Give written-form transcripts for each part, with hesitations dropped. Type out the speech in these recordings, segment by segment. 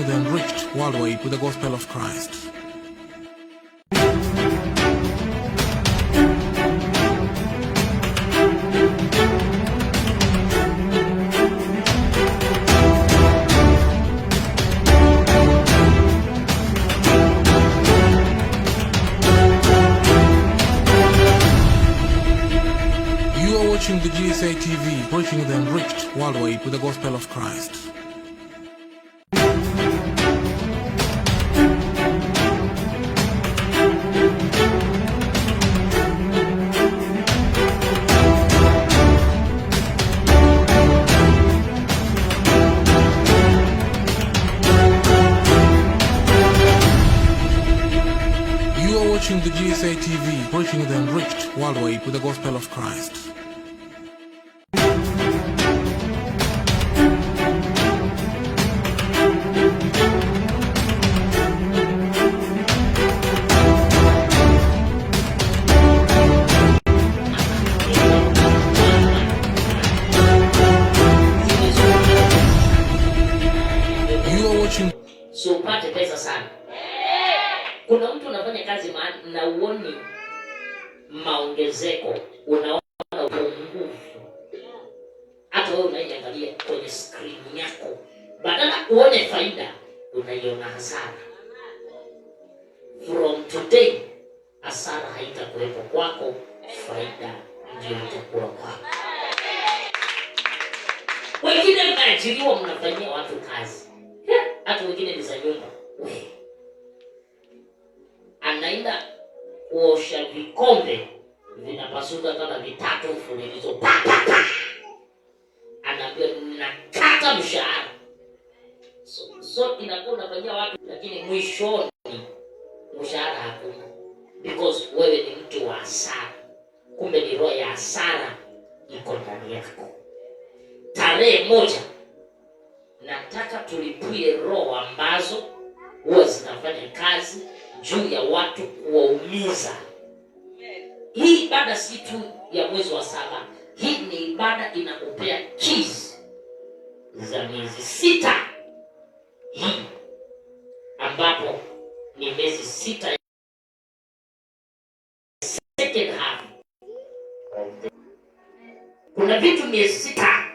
the enriched worldwide with the gospel of Christ. You are watching the GSA TV, reaching the enriched worldwide with the gospel of Christ. You are watching the GSA TV, reaching the enriched worldwide with the gospel of Christ. So upate pesa sana. Kuna mtu unafanya kazi mahali na uoni maongezeko, unaona upungufu. Hata wewe unaiangalia kwenye screen yako, badala uone faida, unaiona hasara. From today, hasara haitakuwepo kwako, faida ndio itakuwa kwako. Wengine mnaajiriwa, mnafanyia watu kazi. Hata wengine ni za nyumba. Anaenda kuosha vikombe vinapasuka kama vitatu mfululizo. Anaambia nakata mshahara. So inakuwa unafanyia watu, lakini mwishoni mshahara hakuna. Because wewe ni mtu wa hasara. Kumbe ni roho ya hasara iko ndani yako. Tarehe 1 nataka tulipie roho ambazo huwa zinafanya kazi juu ya watu kuwaumiza. Hii ibada si tu ya mwezi wa 7. Hii ni ibada inakupea keys za miezi 6. Hii ambapo ni miezi 6 second half. Kuna vitu miezi 6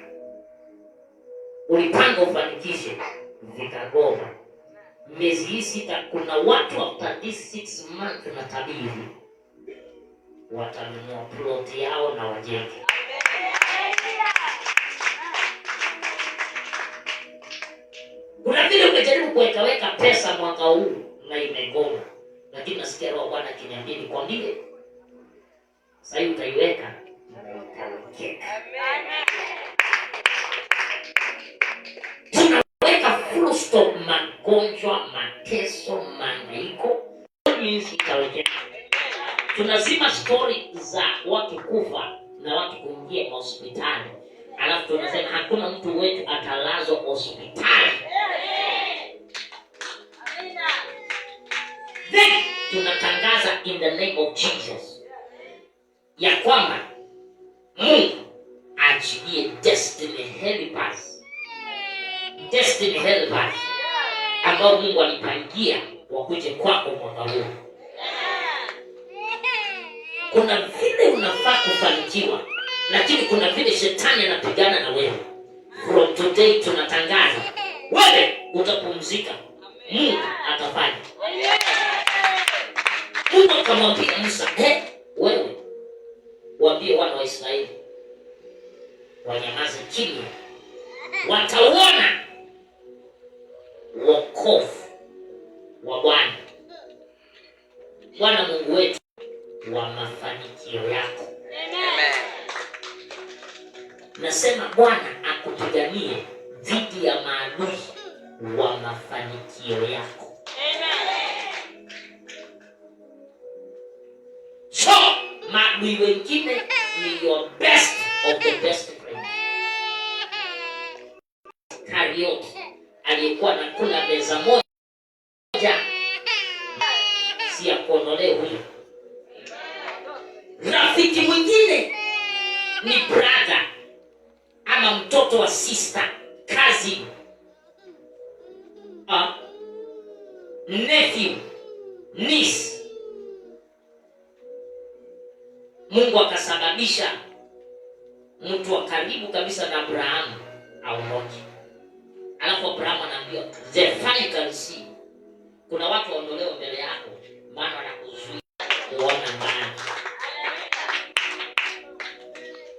ulipanga ufanikishe vikagoma. Miezi hii 6 kuna watu after this 6 months na tabiri watanunua plot yao na wajenge. Kuna vile umejaribu kuweka pesa mwaka huu na imegoma, lakini nasikia roho Bwana akiniambia nikwambie sasa hivi utaiweka na itaongeka. Stop magonjwa, mateso, mangaiko. Tunazima story za watu kufa na watu kuingia hospitali. Alafu tunasema hakuna mtu wetu atalazwa hospitali. Then tunatangaza in the name of Jesus ya kwamba Mungu achilie destiny helpers. Destiny helpers ambao Mungu alipangia wakuje kwako mwaka huu. Kuna vile unafaa kufanikiwa, lakini kuna vile shetani anapigana na wewe. From today tunatangaza wewe utapumzika. Mungu atafanya. Mungu akamwambia Musa, wewe waambie wana wa Israeli wanyamaze kimya, wataona wokovu wa Bwana. Bwana Mungu wetu wa mafanikio yako. Amen. Nasema Bwana akupiganie dhidi ya maadui wa mafanikio yako. Amen. So, maadui wengine ni your best of the best friends. Kariot aliyekuwa nakula meza moja, si ya kuondolewa huyo. Rafiki mwingine ni brother ama mtoto wa sister, cousin. nephew, niece. Mungu akasababisha mtu wa karibu kabisa na Abrahamu aondoke. Alafu Abrahamu anaambiwa, therefore you can see, kuna watu waondolewa mbele yako, maana wanakuzuia kuona mbali.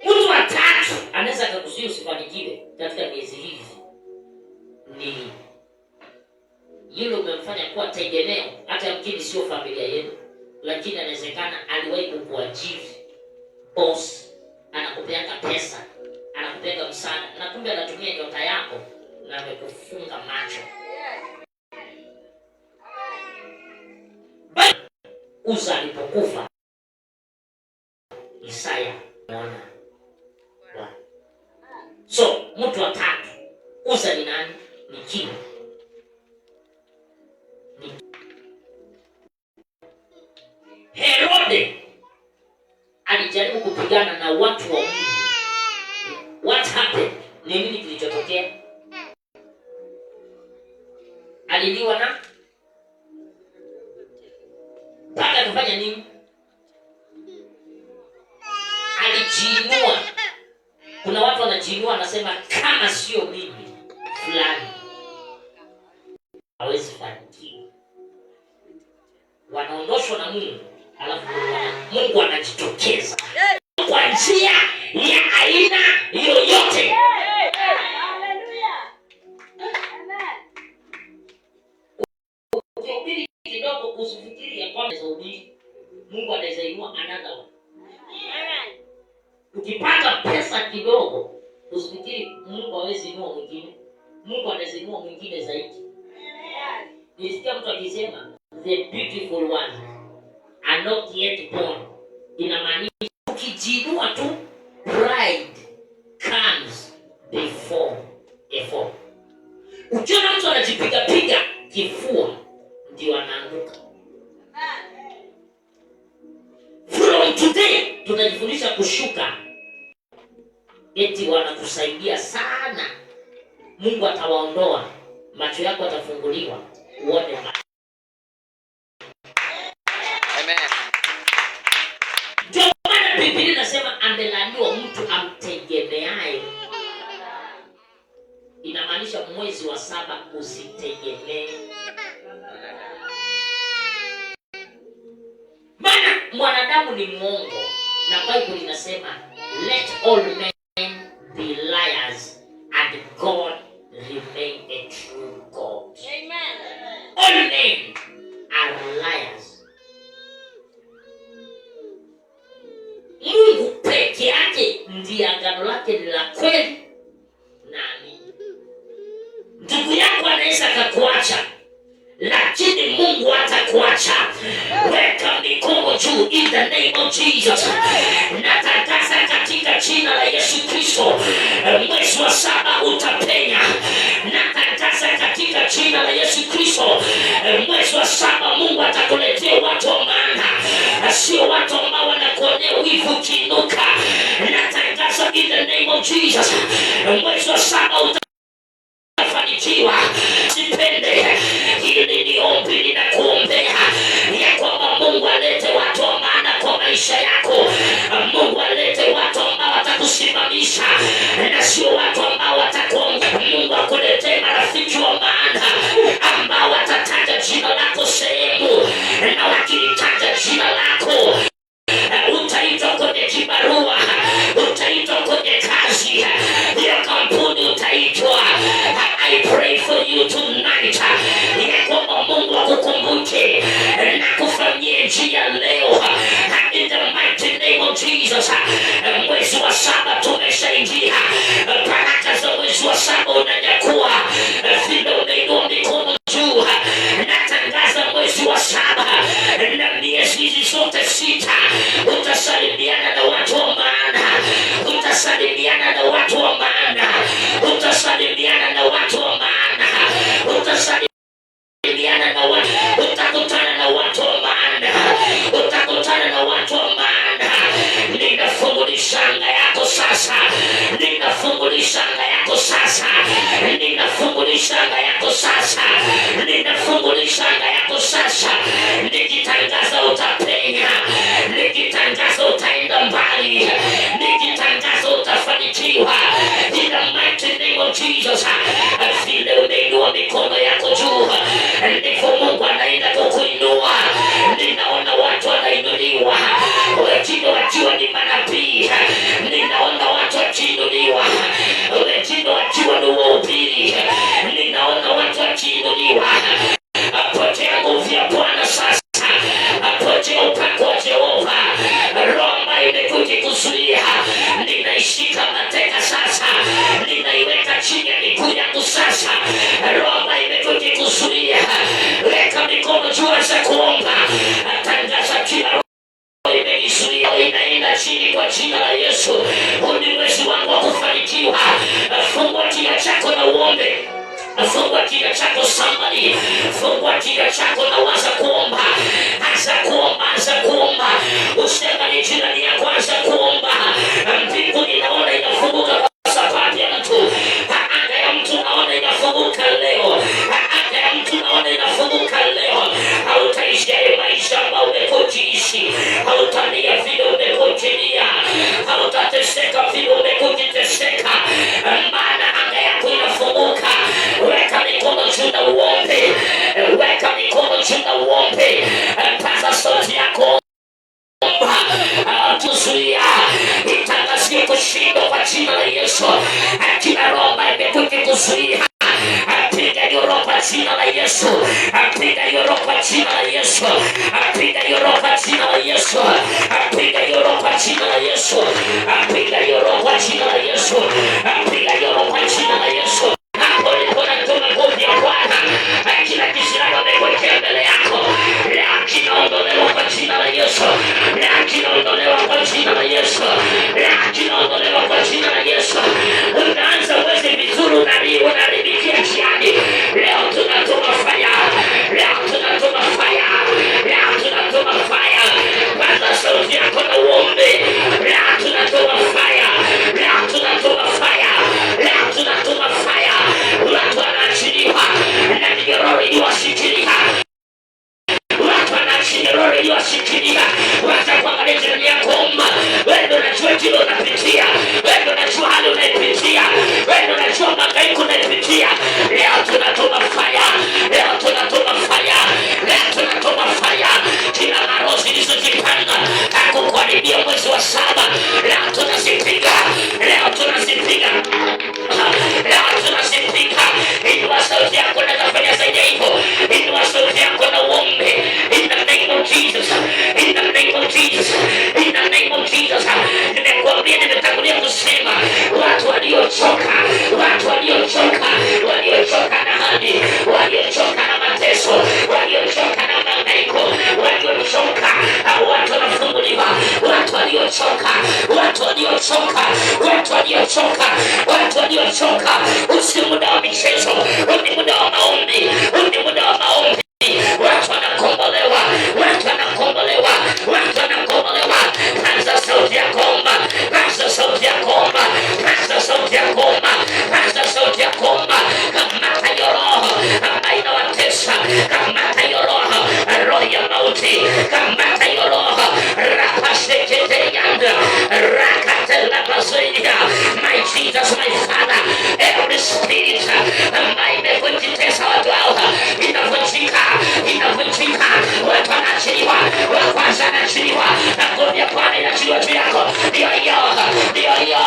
Mtu wa tatu anaweza kukuzuia usifanikiwe katika miezi hizi ni yule umemfanya kuwa tegemeo, hata yamkini sio familia yenu, lakini inawezekana aliwahi kukuajiri boss, anakupeanga pesa, anakupeanga msaada, na kumbe anatumia nyota yako na amekufunga macho. Uza alipokufa Isaya mwana. So mtu wa tatu, Uza ni nani? Ni king. Herode alijaribu kupigana na watu wa Mungu. What happened? Ni nini kilichotokea? Aliliwa na mpaka kufanya nini? Alijiinua. Kuna watu wanajiinua, anasema kama sio mimi fulani hawezi fanikiwa. Wanaondoshwa na Mungu, alafu Mungu anajitokeza kwa njia ya aina yoyote. Ukihubiri kidogo usifikiri ya kwamba Mungu anaweza inua another one. Ukipata pesa kidogo usifikiri Mungu hawezi inua mwingine. Mungu anaweza inua mwingine zaidi. Nisikia mtu akisema the beautiful ones are not yet born. Inamaanisha ukijiinua tu, pride comes before a fall. Ukiona mtu anajipiga kifua ndio anaanguka. From today tunajifundisha kushuka. Eti wanakusaidia sana. Mungu atawaondoa, macho yako atafunguliwa, uone. Amen. Ndio maana Biblia inasema amelaaniwa mtu amtegemeaye. Inamaanisha mwezi wa 7 usitegemee. Maana mwanadamu ni mwongo, na Bible inasema let all men be liars and God remain a true God. Amen. All men are liars. Mungu peke yake ndiye agano lake ni la kweli. Nani? Ndugu yako anaweza kukuacha, lakini Mungu hatakuacha. Weka mikono juu in the name of Jesus. Natangaza katika jina la Yesu Kristo, mwezi wa 7 utapenya. Natangaza katika jina la Yesu Kristo, mwezi wa 7 Mungu atakuletea watu wa maana, sio watu ambao wanakuonea wivu kiinuka. Natangaza in the name of Jesus, mwezi wa 7 utafanikiwa. Sipende hili ni ombi linakuombea ya kwamba Mungu alete watu wa maana kwa maisha yako. Mungu alete watu ambao watakusimamisha na sio watu ambao watakuonga. Mungu akuletee marafiki wa maana ambao watataja jina lako sehemu, na wakitaja jina lako utaitwa kwenye kibarua, utaitwa kwenye kazi ya kampuni, utaitwa. I pray for you tonight ya kwamba Mungu akukumbuke na kufanyia njia leo in the mighty name of Jesus. Mwezi wa 7 tumeshaingia, baraka za mwezi wa 7 unanyakua. Vile umeinua mikono juu, natangaza mwezi wa 7 na miezi hizi zote 6 utasalimiana na watu wa maana, utasalimiana na watu wa maana, utasalimiana na watu wa maana, utasalimiana na watu, utakutana na watu wa maana, utakutana na watu wa maana. Ninafungulisha anga yako sasa, ninafungulisha anga yako sasa, ninafungulisha anga yako sasa, ninafungulisha anga yako nikitangaza, nikitangaza utapenya, nikitangaza utaenda mbali, nikitangaza utafanikiwa. In the mighty name of Jesus. Vile umeinua mikono yako juu, ndivyo Mungu anaenda kukuinua. Ninaona watu wanainuliwa, wengine wakiwa ni manabii. Ninaona watu wakiinuliwa, wengine wakiwa ni wahubiri. Ninaona watu wakiinuliwa. Apokea nguvu ya Bwana sasa, apokea upako wa Jehova. Roma imekuja kuzuia, ninaishika mateka sasa, ninaiweka chini ya miguu yangu sasa. Roma imekuja kuzuia, weka mikono juu za kuomba, tangaza kila imenizuia inaenda chini kwa jina la Yesu. Huu ni mwezi wangu wa kufanikiwa. Fungua kinywa chako na uombe. Fungua kinywa chako somebody. Fungua kinywa chako na waza kuomba. Anza kuomba, anza kuomba. Usiangalie jirani yako, anza kuomba. Mbingu ninaona inafunguka kwa sababu ya mtu. Anga ya mtu naona inafunguka leo. Anga ya mtu naona inafunguka leo. Hautaishi maisha ambayo umekuishi. Hautalia vile umekujilia. Hautateseka vile umekujiteseka. Maana anga yako inafunguka. Weka mikono juu na uombe. Weka mikono juu na uombe. Paza sauti yako. Tuzuia itangazie kushindwa kwa jina la Yesu. Kila roho imekuja kuzuia, piga hiyo roho kwa jina la Yesu. Piga hiyo roho kwa jina la Yesu. Piga hiyo roho kwa jina la Yesu. Piga hiyo roho kwa jina la Yesu. Piga hiyo roho kwa jina la Yesu. Piga hiyo roho kwa jina la Yesu. Hapo ndipo natuma nguvu ya Bwana. Kila kisirani amekuwekea mbele yako leo kinaondolewa kwa jina la Yesu. Leo kinaondolewa kwa jina la Yesu. Leo kinaondolewa kwa jina la Yesu. Unaanza mwezi vizuri, unaribikia njiani. Leo tunatuma fire. Leo tunatuma fire. Leo tunatuma fire. Paza sauti yako na uombe. Leo tunatuma fire. Leo tunatuma fire. Leo tunatuma fire. Watu wanaachiliwa na minyororo iliyowashikilia. Watu wanaachiliwa iliyowashikilia. Wacha kuangalia jirani yako, omba. Wewe ndio unajua kile unapitia. Wewe ndio unajua hali unaipitia. Wewe ndio unajua mahangaiko unaipitia. Leo tunatuma fire. Leo tunatuma fire. Leo tunatuma fire. Kila roho zilizojipanga kukuharibia mwezi wa 7, leo tunazipiga. Leo tunazipiga. Leo tunazipiga. Inua sauti yako na kufanya zaidi hivyo. Inua sauti yako na uombe. In the name of Jesus. In the name of Jesus. In the name of Jesus. Nimekuambia, nimetangulia kusema watu waliochoka, watu waliochoka, waliochoka na hali, waliochoka na mateso, waliochoka na mahangaiko, waliochoka, watu wanafunguliwa. Watu waliochoka, watu waliochoka, watu waliochoka, watu waliochoka. Usi muda wa michezo, ni muda wa maombi, ni muda wa maombi. Watu wanakombolewa, watu wanakombolewa, watu wanakombolewa. Paza sauti ya kuomba, paza sauti ya kuomba, paza sauti ya kuomba, paza sauti ya kuomba. Kamata hiyo roho ambayo inawatesa, kamata hiyo roho, roho ya mauti, kamata hiyo roho. Rapaseketeyanda, rakatelabazoidia. My Jesus, my Father, every spirit ambayo imekujitesa watu hao inavunjika, inavunjika. Watu wanaachiliwa, watu wanaachiliwa. Nguvu ya Bwana inaachiliwa juu yako. Ndio hiyo, ndio hiyo.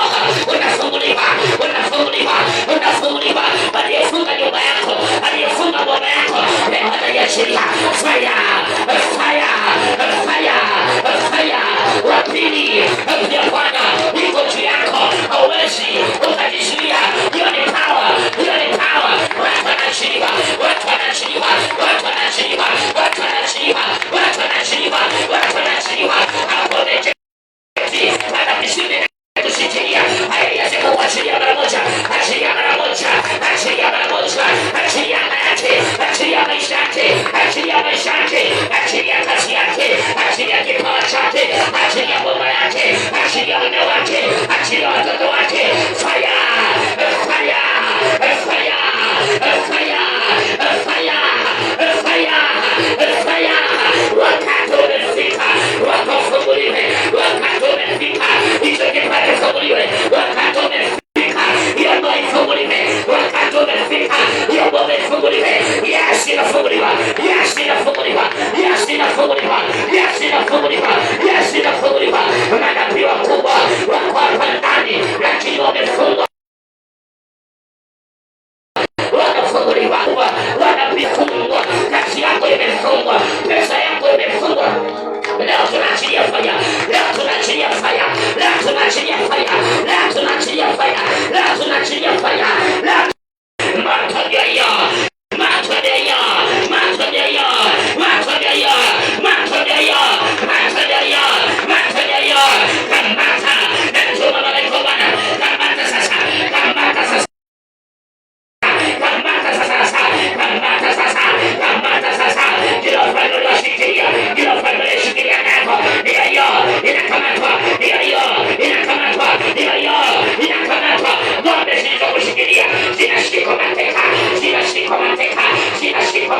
Unafunguliwa, unafunguliwa, unafunguliwa. Aliyefunga nyumba yako, aliyefunga boma yako, leo anaiachilia. Fire, fire, fire, fire. Wapili, nguvu ya Bwana iko juu yako. Hauwezi ukajizuia. Hiyo ni power, hiyo ni power. Watu wanaachiliwa, watu wanaachiliwa, watu wanaachiliwa, watu wanaachiliwa, watu wanaachiliwa, watu wanaachiliwa. Hapo umeketi, Bwana mzime kushikilia. Haiwezi kuachilia mara moja. Achilia mara moja, achilia mara moja, achilia yake, achilia maisha yake, achilia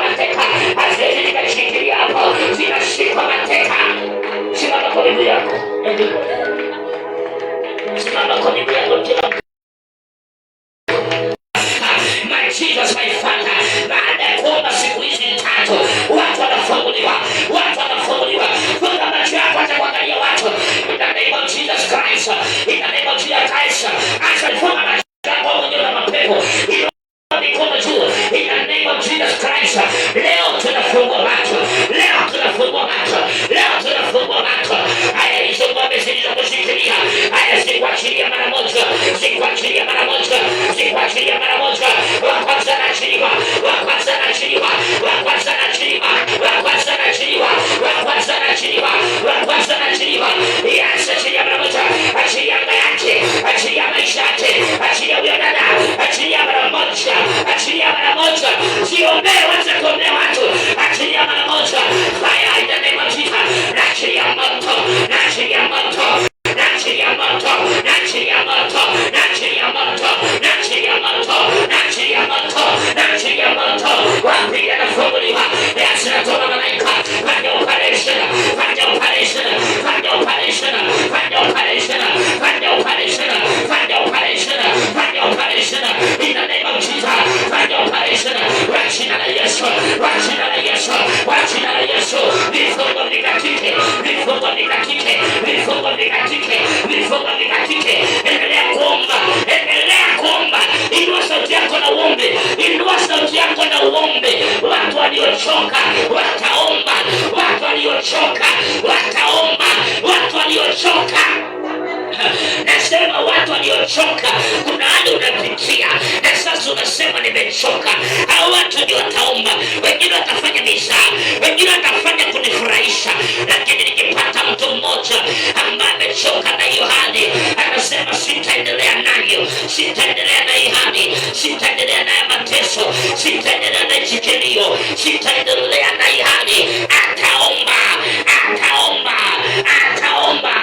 mateka, haziwezi zikashikilia hapo, zinashikwa mateka. Simama kwa miguu yako, simama kwa miguu yako kila Jesus my Father. Baada ya kuomba siku hizi tatu, watu wanafunguliwa, watu wanafunguliwa. Funga macho yako hata kuangalia watu. In the name of Jesus Christ, in the name of Jesus Christ. Acha funga macho yako mwenyewe na mapepo. Inua mikono juu. In the name of Jesus Christ. Leo tunafungua macho. Leo tunafungua macho. Leo tunafungua macho. Haya hizo ngombe zilizokushikilia. Haya zikuachilia mara moja. Zikuachilia mara moja. Zikuachilia mara moja. Wakwanza na chiliwa. Wakwanza na chiliwa. Wakwanza na chiliwa. Wakwanza na chiliwa. Wakwanza na chiliwa. Wakwanza na chiliwa. Yes, achilia mara moja. Achilia anga yake. Achilia maisha yake. Achilia huyo dada. Achilia mara moja. Achilia mara moja. Siombee wacha kuombea watu. Achilia mara moja. Fire in the name of Jesus. Achilia moto. Achilia moto. Achilia moto. Achilia moto. Achilia moto. Achilia moto. Achilia moto. Achilia moto. Wapiga na funguliwa. Yesu anatoa malaika. Fanya operation. Fanya operation. Fanya operation. Fanya operation. Fanya operation. Fanya operation. Fanya operation. In the name of Jesus. Fanya operation. Kwa jina la Yesu. Kwa jina la Yesu. Kwa jina la Yesu. Vifungo vikatike. Vifungo vikatike. Vifungo vikatike. Vifungo vikatike. Endelea kuomba. Endelea kuomba. Inua sauti yako na uombe. Inua sauti yako na uombe. Watu waliochoka wataomba. Watu waliochoka wataomba. Watu waliochoka. Nasema watu waliochoka. Kuna hali unapitia na sasa unasema nimechoka. Hao watu ndio wataomba. Wengine watafanya mizaa, wengine watafanya kunifurahisha. Lakini nikipata mtu mmoja ambaye amechoka na hiyo hali, anasema sitaendelea nayo, sitaendelea na hii hali, sitaendelea na mateso, sitaendelea na kilio, sitaendelea na hii hali, ataomba, ataomba, ataomba.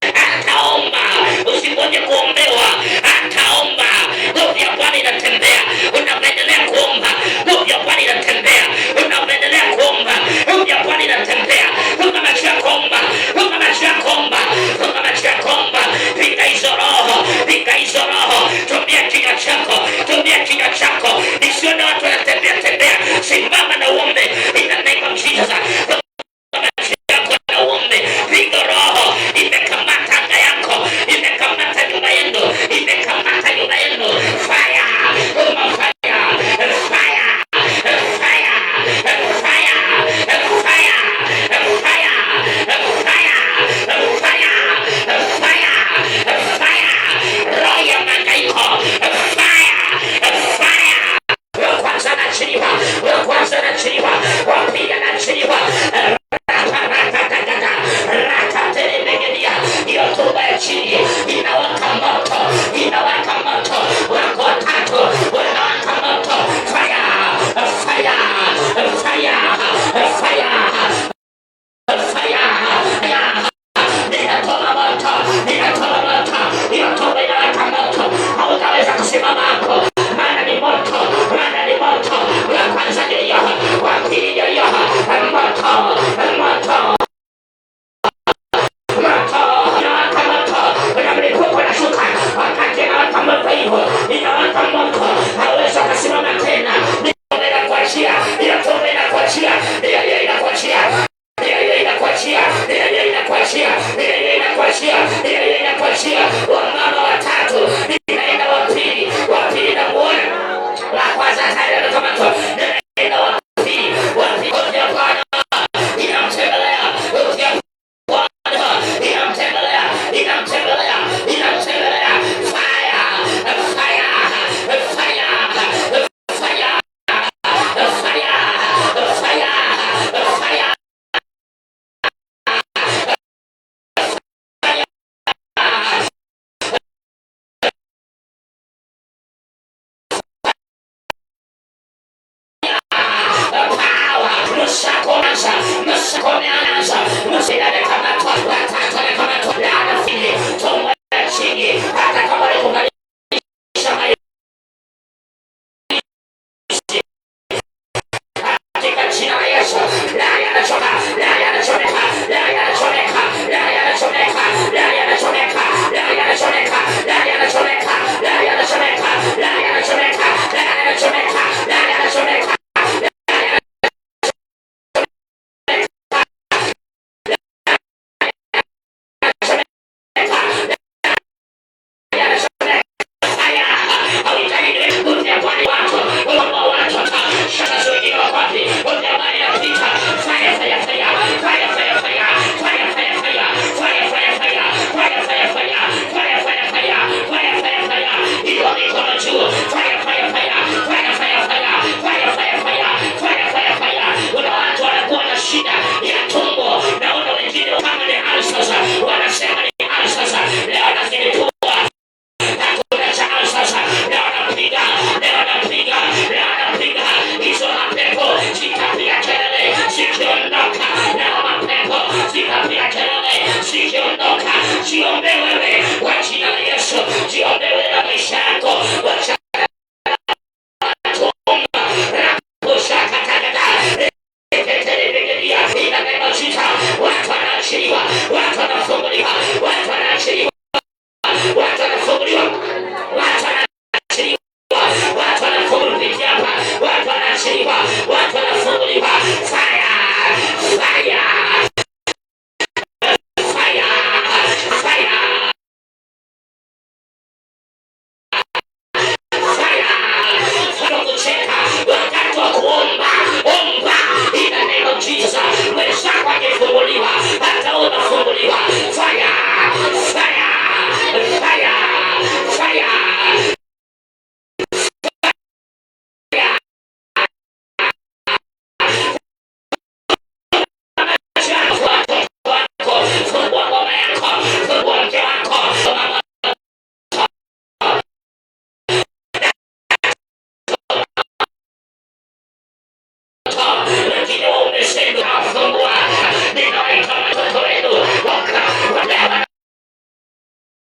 Ataomba, usingoje kuombewa. Ataomba, nguvu ya Bwana inatembea. Unaendelea kuomba, nguvu ya Bwana inatembea. Unaendelea kuomba, nguvu ya Bwana inatembea. Funga macho yako, omba. Funga macho yako, omba. Funga macho yako, omba. Piga hizo roho, piga hizo roho. Tumia kinywa chako, tumia kinywa chako. Nisione watu wanatembea tembea. Simama na uombe. In the name of Jesus. Wapiga na chiliwa. jiombe wewe kwa jina la Yesu, jiombe wewe na maisha yako. Watu wanaachiliwa, watu wanafunguliwa, watu wanaachiliwa, watu wanafunguliwa, watu wanaachiliwa, watu wanafunguliwa hapa, watu wanaachiliwa, watu wanafunguliwa. Fire, fire, fire, fire, fire. Kucheka wakati wa kuomba, omba in the name of Jesus. Mwenzako akifunguliwa, hata unafunguliwa. Fire, fire, fire, fire. Fungua ngoma yako, fungua mke wako. Lakini umesema fungua, ninawaita watoto wenu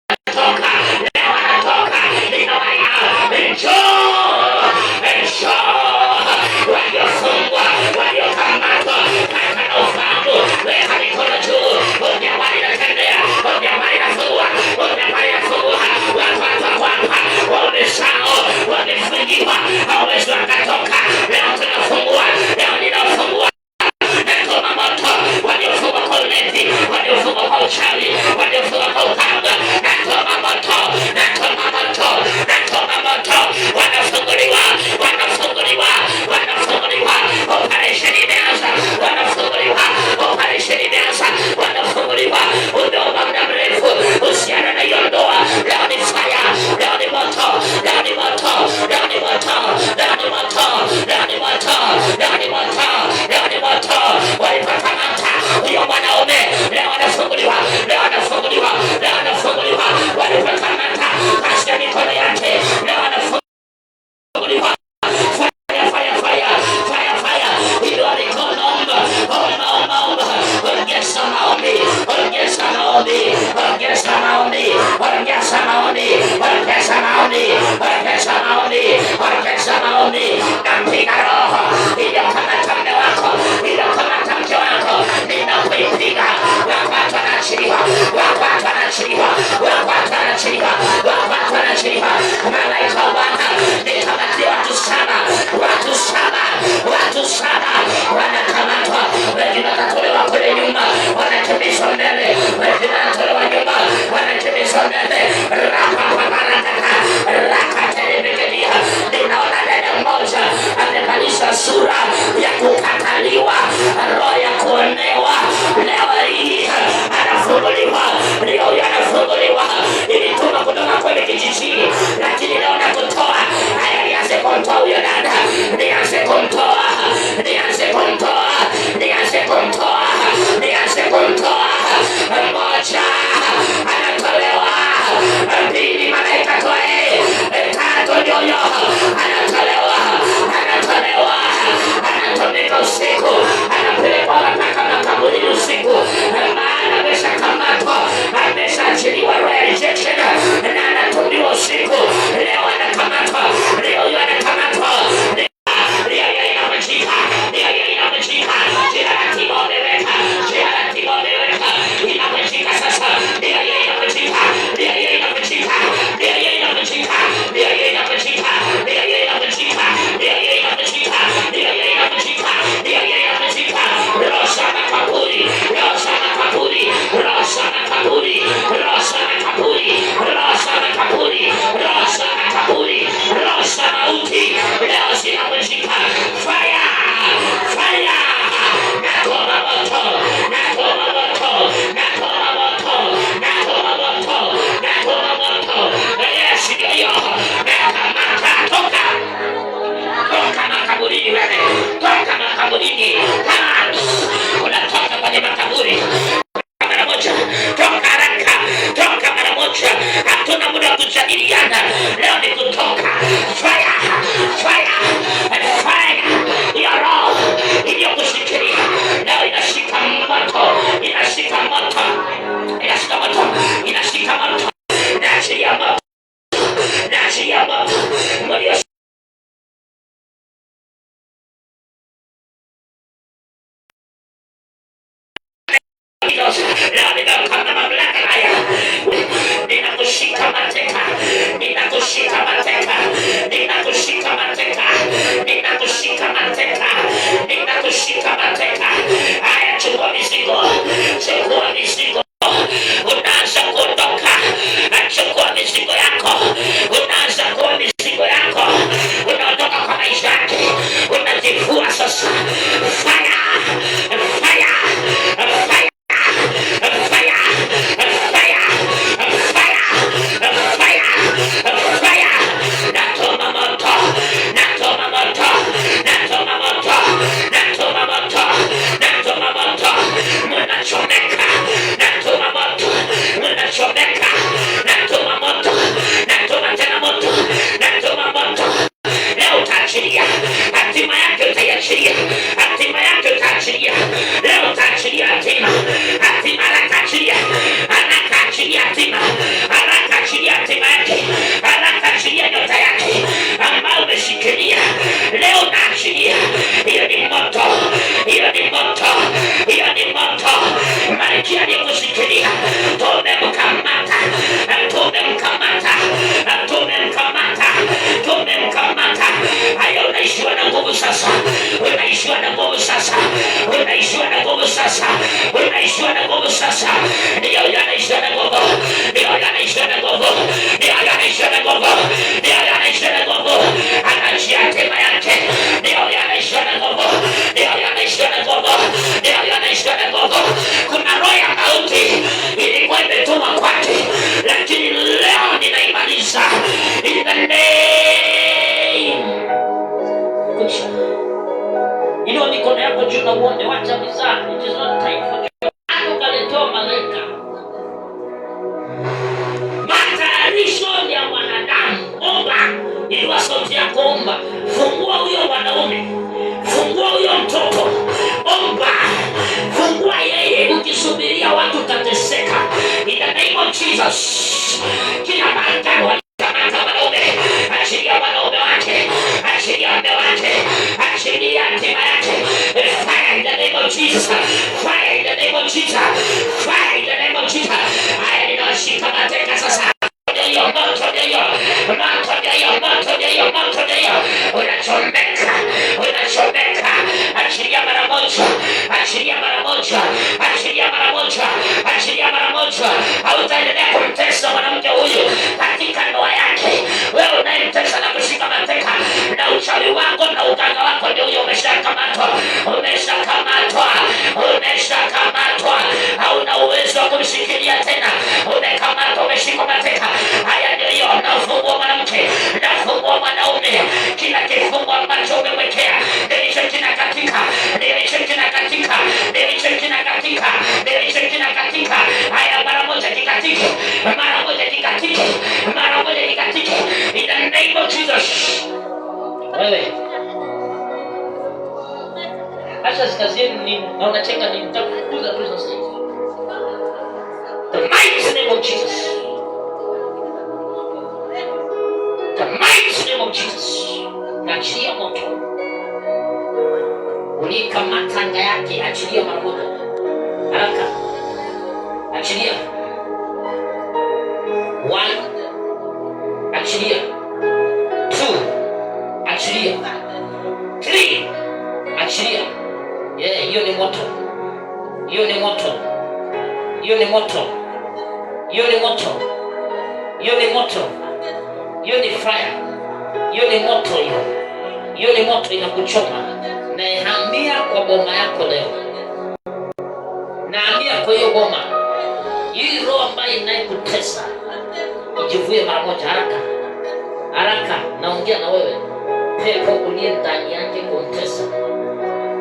wanatoka, leo wanatoka, ninawaita njoo, waliofungwa, waliokamatwa, hata na ufahamu, weka mikono juu, unyamani inatembea, unyamani inafungua, unyamani inafungua, watu hapa, wameshao, wamefungiwa, hawawezi wakatoka, leo tunafungua, leo ninafungua. Natoma moto, waliofungwa kwa ulevi, waliofungwa kwa uchawi, waliofungwa kwa ukahaba, natoma moto, natoma moto, natoma moto, wanafunguliwa, wanafunguliwa, wanafunguliwa, operation imeanza, wanafunguliwa, operation imeanza, wanafunguliwa. Umeomba muda mrefu, usiana na hiyo ndoa, leo ni fire, leo ni moto, leo ni moto, leo ni moto, leo ni moto, leo ni moto, leo ni moto, leo ni moto. Walipokamata huyo mwanaume, leo anafunguliwa, leo anafunguliwa, leo anafunguliwa. Walipokamata kasha mikono yake, leo anafunguliwa. Fire, fire, fire, fire, fire. Inua mikono, omba, omba, omba, omba. Ongeza maombi, ongeza maombi, ongeza maombi, ongeza maombi, ongeza maombi, ongeza maombi, ongeza maombi. Napiga roho iliyokamata mume wako, iliyokamata mke wako, ninakuipiga. Watu wanaachiliwa, watu wanaachiliwa, watu wanaachiliwa, watu wanaachiliwa. Malaika wa Bwana nitamati watu saba, watu saba, watu saba wanakamatwa, wengine wanatolewa kwenye nyumba, wanakimbizwa mbele, wengine wanatolewa nyumba, wanakimbizwa mbele. Rakatelebekenia, ninaona dada mmoja amebadilisha sura ya kukataliwa, roho ya kuonewa, leo hii anafunguliwa, leo hii anafunguliwa. Ilituma kutoka kwenye kijijini, lakini leo nakutoa. Haya, nianze kumtoa huyo dada, nianze kumtoa, nianze kumtoa, nianze kumtoa, nianze kumtoa. Mmoja anatolewa, mbili malaika toe, tatu nyoyo anatolewa, anatolewa, anatomeka usiku, anapelekwa mpaka makaburini usiku, maana ameshakamatwa, ameshaachiliwa rejection, na anatumiwa usiku. Leo anakamatwa, leo hiyo anakamatwa. Leo inamjika, leo inamjika, jina la Timo ameweka, jina la Timo ameweka, inamjika sasa, leo inamjika, leo inamjika, leo inamjika, leo inamjika, leo inamjika, leo inamjika, leo inamjika, leo inamjika. Rosha makaburi, rosha makaburi, rosha makaburi, rosha makaburi, rosha makaburi, rosha makaburi, rosha mauti, leo zinamjika. Fire, fire, natoma moto, natoma moto, natoma moto, natoma moto, natoma moto. Yes, ndio nakamata, toka, toka makaburini wewe, toka makaburini. Unatoka kwenye makaburi mara moja, toka haraka, toka mara moja. Hatuna muda wa kujadiliana, leo ni kutoka. Fire, fire, fire. Hiyo roho iliyokushikilia leo inashika moto, inashika moto, inashika moto, Jesus. Leo ninakamata mamlaka haya. Ninakushika mateka. Ninakushika mateka. Ninakushika mateka. Ninakushika mateka. Ninakushika mateka. Haya, chukua mizigo. Chukua mizigo. Unaanza kuondoka. Chukua mizigo yako. Unaanza kuwa mizigo yako. Unaondoka kwa maisha yake. Unajivua sasa. Fire. Fire. Fire. Hatima yake utaiachilia. Hatima yake utaachilia. Leo utaachilia hatima. Hatima anakaachilia. Anakaachilia hatima. Anakaachilia hatima yake. Anakaachilia nyota yake ambayo umeshikilia. Leo naachilia. Hiyo ni moto. Hiyo ni moto. Hiyo ni moto. Malkia aliyekushikilia. Tumemkamata. Tumemkamata. Tumemkamata. Tumemkamata. Haya, unaishiwa na nguvu sasa. Unaishiwa na nguvu sasa. Unaishiwa na nguvu sasa. Unaishiwa na nguvu sasa. Ndio yanaishiwa na nguvu. Ndio yanaishiwa na nguvu. Ndio yanaishiwa na nguvu. Ndio yanaishiwa na nguvu. Anaachia hatima yake. Ndio yanaishiwa na nguvu. Ndio yanaishiwa na nguvu. Ndio yanaishiwa na nguvu. Kuna roho ya mauti ilikuwa imetumwa kwake, lakini leo ninaimaliza in the name. Inua mikono yako juu na uone. Wacha mizaa. It is not time for you. Kaletewa malaika. Matayarisho ya mwanadamu. Omba. Inua sauti yako, omba. Fungua huyo mwanaume. Fungua huyo mtoto. Omba. Fungua yeye. Ukisubiria watu utateseka. In the name of Jesus. Kila mwanadamu walikamata wanaume. Achilia wanaume wake. Achilia wanaume wake. Achilia hatima yake. Fire in the name of Jesus. Fire in the name of Jesus. Fire in the name of Jesus. Haya, ninawashika mateka sasa. Ndio moto ndio. Moto ndio. Moto ndio. Moto ndio. Unachomeka. Unachomeka. Achilia mara moja. Achilia mara moja. Achilia mara moja. Achilia mara moja. Hautaendelea kumtesa mwanamke huyu katika ndoa yake. Wewe unayemtesa na kushika mateka na uchawi wako na uganga wako, ndio huyo umeshakamatwa. Umeshakamatwa. Umeshakamatwa. Hauna uwezo wa kumshikilia tena. Umekamatwa, umeshika mateka. Haya, ndio hiyo. Nafungua mwanamke. Nafungua mwanaume. Kila kifungo ambacho umemwekea ndicho kinakatika. Ndicho kinakatika. Ndicho kinakatika. Ndicho kinakatika. Haya, mara moja kikatike. Mara moja kikatike. Mara moja kikatike. In the name of Jesus. Wewe acha zikazini nini? Na unacheka nini? Nitakukuza tu sasa hivi. The mighty name of Jesus. The mighty name of Jesus. Achilia moto. Ulika matanga yake, achilia mara moja. Haraka. Achilia. 1. Achilia. 2. Achilia. 3. Achilia. Hiyo ni moto. Hiyo ni moto. Hiyo ni moto. Hiyo ni moto. Hiyo ni moto. Hiyo ni fire. Hiyo ni moto hiyo. Hiyo ni moto inakuchoma. Nahamia kwa boma yako leo. Nahamia kwa hiyo boma. Hii roho ambayo inayekutesa ijivue mara moja. Haraka. Haraka. Naongea na wewe. Pepo uliye ndani yake kumtesa.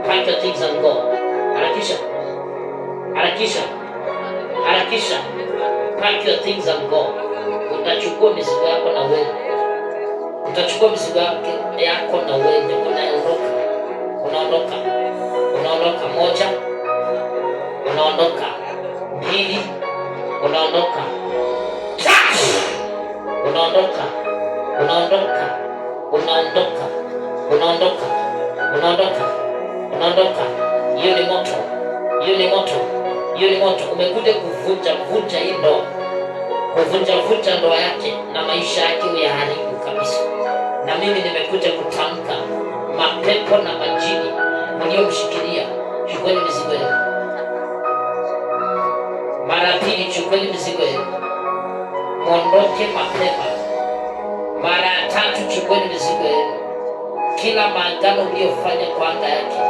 Pack your things and go. Harakisha. Harakisha. Harakisha. Pack your things and go. Utachukua mizigo yako na wewe. Utachukua mizigo yako na wewe. Unaondoka. Unaondoka. Unaondoka. 1. Unaondoka. 2. Unaondoka. 3. Unaondoka. Unaondoka. Unaondoka. Unaondoka. Unaondoka. Unaondoka. Hiyo ni moto. Hiyo ni moto. Hiyo ni moto. Umekuja kuvunja hii ndoa, kuvunja ndoa yake na maisha yake uyaharibu kabisa. Na mimi nimekuja kutamka, mapepo na majini mliomshikilia, chukueni mizigo yenu. Mara pili, chukueni mizigo yenu, mwondoke mapema. Mara ya tatu, chukueni mizigo yenu. Kila maagano uliyofanya kwa anga yake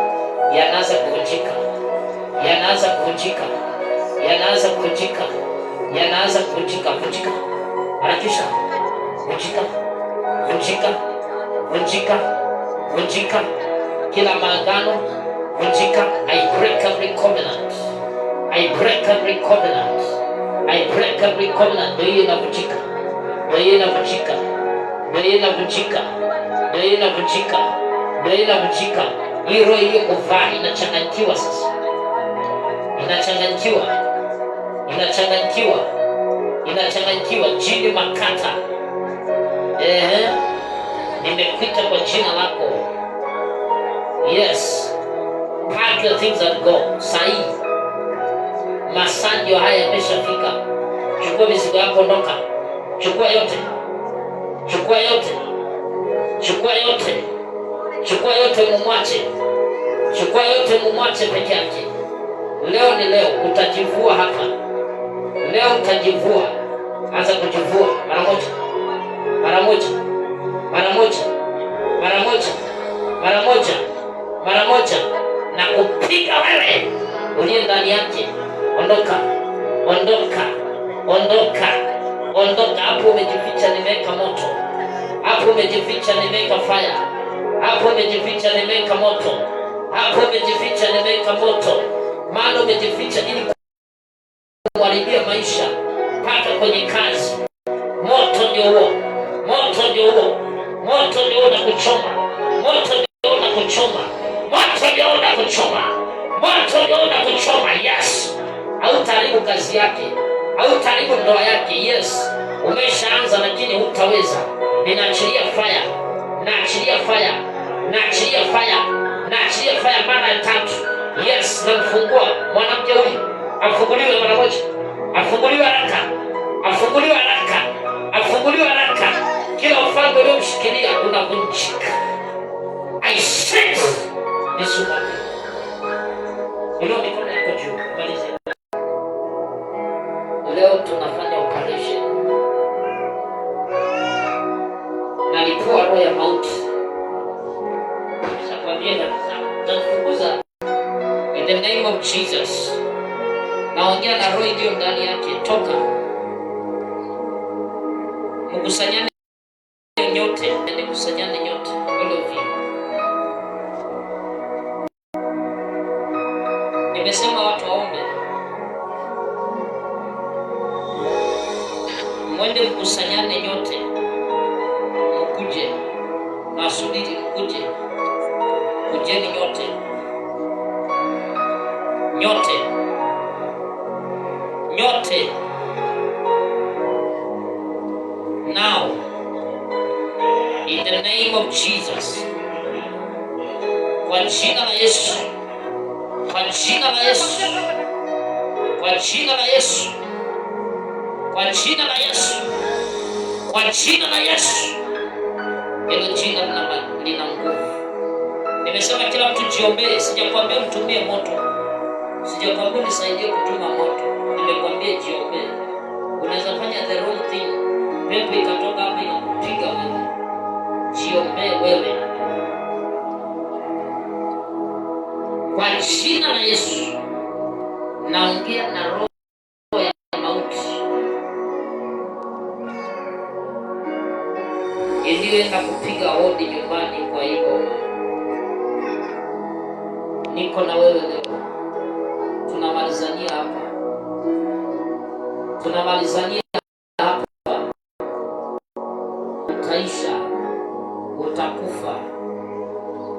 yanaanza kuvunjika, yanaanza kuvunjika, yanaanza kuvunjika, yanaanza kuvunjika. Vunjika, harakisha, vunjika, vunjika, vunjika, vunjika. Kila maagano vunjika. I break every covenant, I break every covenant, I break every covenant. Ndio hiyo inavunjika, ndio hiyo inavunjika, ndio hiyo inavunjika, ndio hiyo inavunjika, ndio hiyo inavunjika. Hii roho iliyokuvaa inachanganyikiwa sasa, inachanganyikiwa, inachanganyikiwa, inachanganyikiwa. Jini makata, nimekuita kwa jina lako. Yes, pack your things and go. Sahi masaa ndio haya yameshafika. Chukua mizigo yako, ondoka. Chukua yote, chukua yote, chukua yote, chukua yote, mumwache. Chukua yote, mumwache peke yake. Leo ni leo, utajivua hapa. Leo utajivua. Anza kujivua mara moja, mara moja, mara moja, mara moja, mara moja, mara moja, na kupiga wewe uliye ndani yake. Ondoka, ondoka, ondoka, ondoka. Hapo umejificha, nimeweka moto. Hapo umejificha, nimeweka fire. Hapo umejificha, nimeweka moto. Hapo umejificha, nimeweka moto. Maana umejificha ili kuharibia maisha mpaka kwenye kazi. Moto ndio huo, moto ndio huo, moto ndio unakuchoma, moto ndio unakuchoma, moto ndio unakuchoma, moto ndio unakuchoma. Yes, hautaharibu kazi yake, hautaharibu ndoa yake. Yes, umeshaanza lakini hutaweza. Ninaachilia fire, naachilia fire, naachilia fire, naachilia fire mara ya tatu. Yes, namfungua mwanamke huyu, afunguliwe mara moja, afunguliwe haraka, afunguliwe haraka, afunguliwe haraka. Kila ufalme uliomshikilia unavunjika. I sense this woman. Inua mikono yako juu, maliza. Leo tunafanya operation. Nalipua roho ya mauti. Nakwambia nitakufukuza in the name of Jesus. Naongea na roho iliyo ndani yake, toka. Mkusanyane nyote, mkusanyane nyote. All of you. Nimesema watu waombe. Mwende mkusanyane nyote. Mkuje. Nasubiri mkuje. Kujeni nyote. Nyote. Nyote. Now, in the name of Jesus, kwa jina la Yesu, kwa jina la Yesu, kwa jina la Yesu, kwa jina la Yesu, kwa jina la Yesu. Hilo jina lina nguvu. Nimesema kila mtu jiombee. Sijakwambia mtumie moto, sijakwambia nisaidie kutuma moto. Nimekwambia jiombee. Unaweza fanya the wrong thing, pepo ikatoka hapa ikakupiga wewe. Jiombee wewe kwa jina la Yesu. Naongea na roho ya mauti iliyoenda kupiga hodi nyumbani kwa hiyo. Niko na wewe leo. Tunamalizania hapa, tunamalizania hapa. Utaisha, utakufa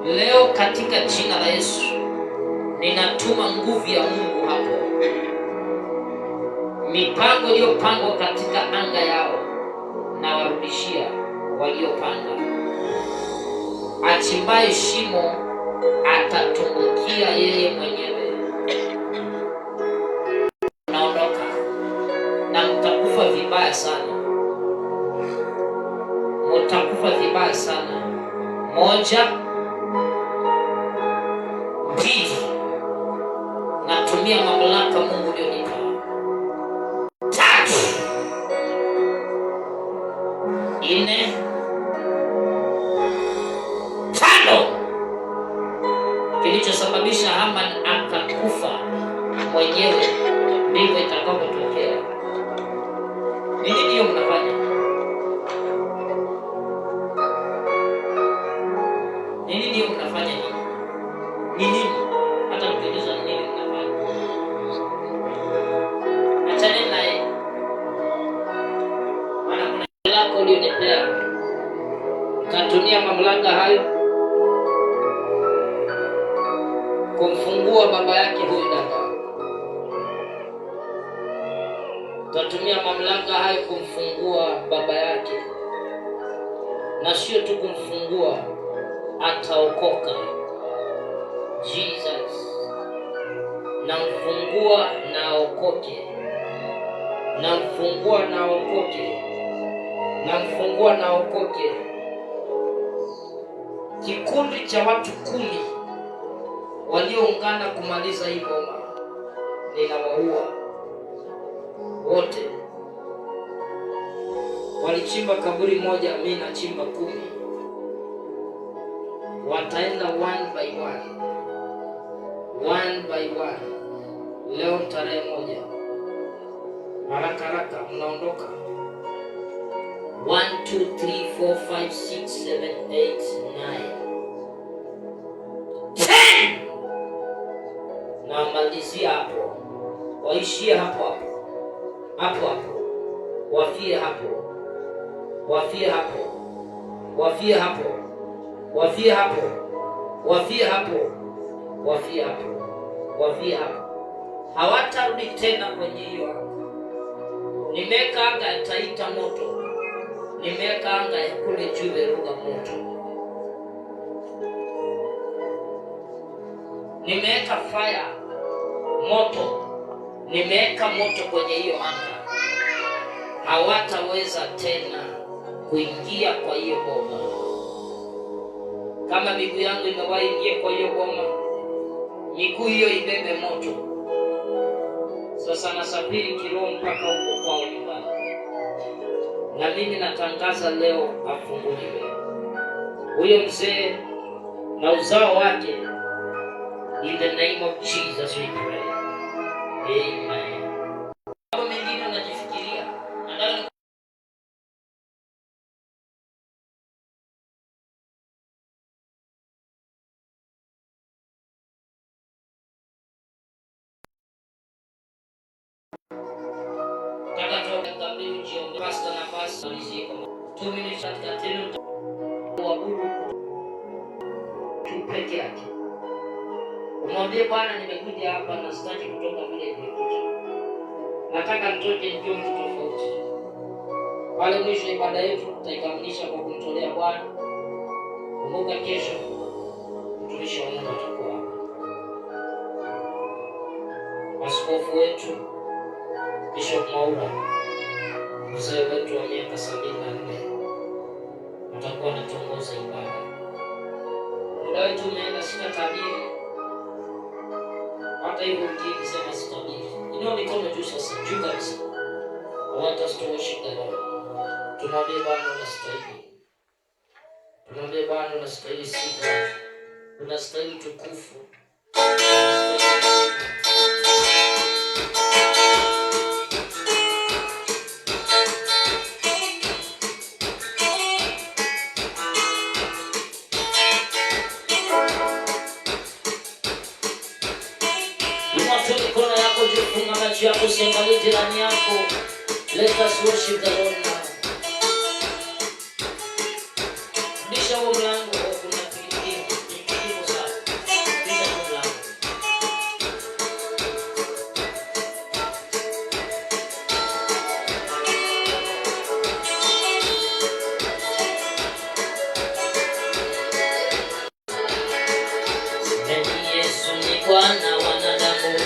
leo katika jina la Yesu. Ninatuma nguvu ya Mungu hapo. Mipango iliyopangwa katika anga yao na warudishia waliopanga. Achimbaye shimo atatumbukia yeye mwenyewe. Moja, mbili, natumia mamlaka Mungu ulionipa. Tatu, nne, tano. Kilichosababisha Haman akakufa mwenyewe ndivyo itakavyotokea. Ni nini hiyo mnafanya? Ni nini hiyo mnafanya nini? Ni nini? Hata mkiuliza ni nini mnafanya? Achana naye. Maana kuna lako ulionipea. Nitatumia mamlaka hayo kumfungua baba yake huyu dada. Tatumia mamlaka hayo kumfungua baba yake, na sio tu kumfungua, ataokoka. Jesus, namfungua na aokoke, namfungua na aokoke, namfungua na aokoke. Kikundi cha watu 10 walioungana kumaliza hii boma, ninawaua wote. Walichimba kaburi moja, mimi nachimba 10. Wataenda one by one, one by one. Leo tarehe 1, haraka haraka mnaondoka. 1 2 3 4 5 6 7 8 9 10. Na malizia hapo, waishie hapo hapo hapo hapo, wafie hapo, wafie hapo, wafie hapo, wafie hapo, wafie hapo, wafie hapo, wafie hapo. Hawatarudi tena kwenye hiyo. Nimeweka anga itaita moto, nimeweka anga ya kule juu iruga moto, nimeweka fire moto, nimeweka moto kwenye hiyo anga. Hawataweza tena kuingia kwa hiyo boma. Kama miguu yangu imewahi ingia kwa hiyo boma, miguu hiyo ibebe moto. Sasa nasafiri kiroho mpaka huko kwao nyumbani, na mimi natangaza leo afunguliwe huyo mzee na uzao wake. In the name of Jesus we pray. Amen. Mambo mengine unajifikiria, Pastor na pastor aliziko 2 minutes katika tendo kuabudu tu peke yake. Umwambie Bwana, nimekuja hapa na sitaki kutoka vile nilikuja. Nataka nitoke nikiwa mtu tofauti. Pale mwisho ibada yetu tutaikamilisha kwa kumtolea Bwana. Kumbuka kesho mtumishi wa Mungu atakuwa hapa. Askofu wetu Bishop Mwaura, mzee wetu wa miaka 74, atakuwa anatongoza ibada. Muda wetu umeenda, sitatabiri. Hata hivyo ukisema sitabiri, inua mikono juu sasa, juu kabisa. I want us to worship the Lord. Tunamwambia Bwana unastahili. Tunamwambia Bwana unastahili sifa. Unastahili tukufu. Funga macho yako, usiangalie jirani yako. Let us worship the Lord now. Bisha huo mlango, kuna pilipili sana. Bisha huo mlango. Yesu ni Bwana wa wanadamu.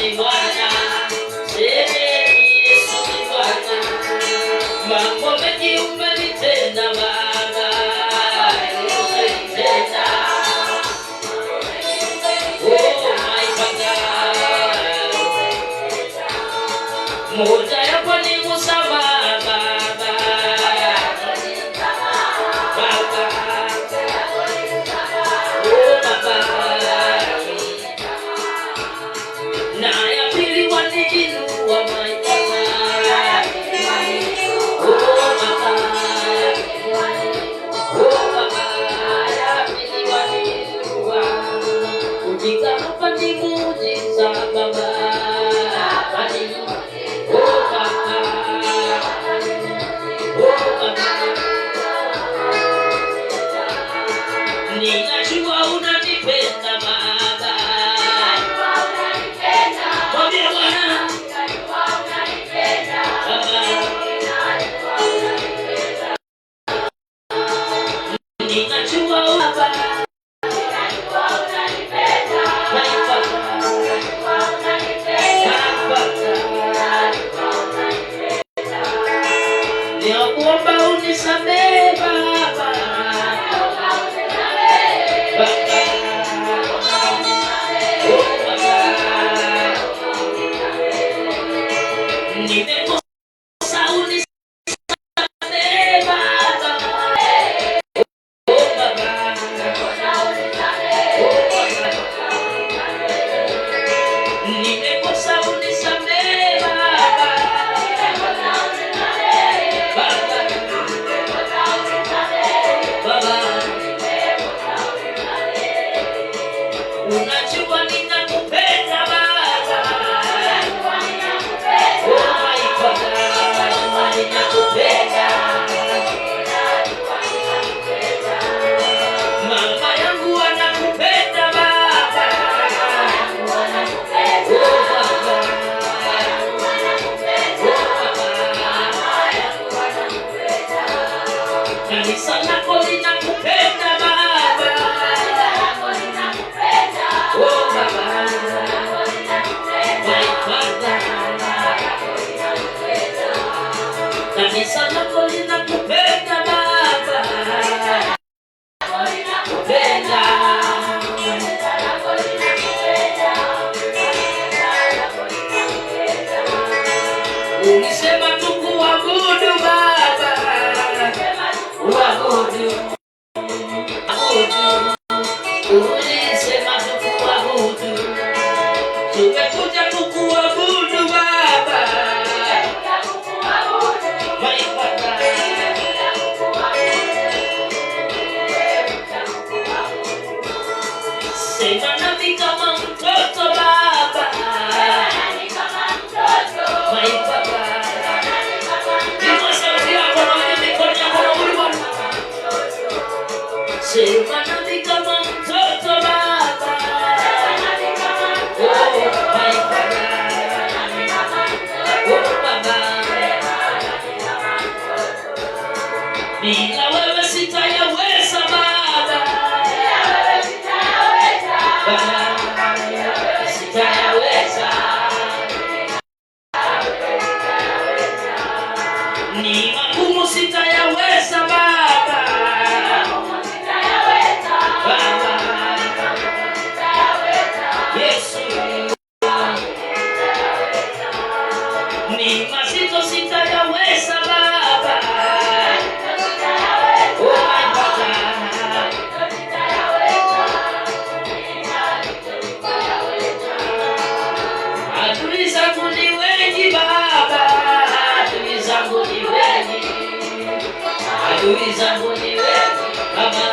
ni Bwana, semeni Yesu ni Bwana. Mambo mengi umenitenda Baba, umenitenda. Oh my Father, moja yapo ni msamaha Baba, Baba. Oh Baba, na ya pili waniinua my Father. Oh Baba, oh Baba, ya pili waniinua. Ujika hapa ni muujiza Baba. Oh Baba, oh Baba, ninajua unanipenda Baba. Mwambie Bwana, Baba, ninajua Baba, ninakuomba unisamehe Baba, Baba, oh Baba, nimekosa unisamehe Baba, oh Baba, oh Baba, nimekosa unisamehe Baba, Baba, Baba, unajua ninakupenda Baba, oh my Father, ninakupenda. Mama yangu anakupenda Baba, oh Baba, oh Baba, kanisa lako linakupenda Baba, oh Baba, my Father, kanisa lako linakupenda Baba, kupenda. Ulisema tukuabudu Baba, uabudu, abudu. Ulisema tukuabudu, tumekuja tukuabudu Baba, my Father. Sema nami kama mtoto Baba, my Father. Inua sauti yako na uinue mikono yako na umwambie Bwana. Sema nami kama mtoto Baba, oh my Father, oh Baba, bila wewe sitayaweza Baba, Baba, sitayaweza. Ni magumu sitayaweza Baba, Baba, Yesu. Ni mazito sitayaweza Baba, oh my Father. Adui zangu ni wengi Baba, adui zangu ni wengi, adui zangu ni wengi Baba,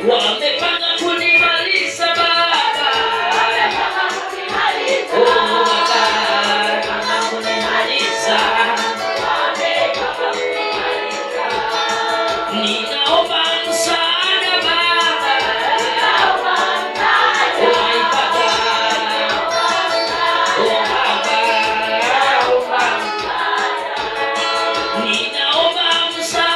wamepanga kunimaliza Baba, oh Baba, kunimaliza. Ninaomba msaada Baba, oh my Father, oh Baba, oh Baba. Ninaomba msaada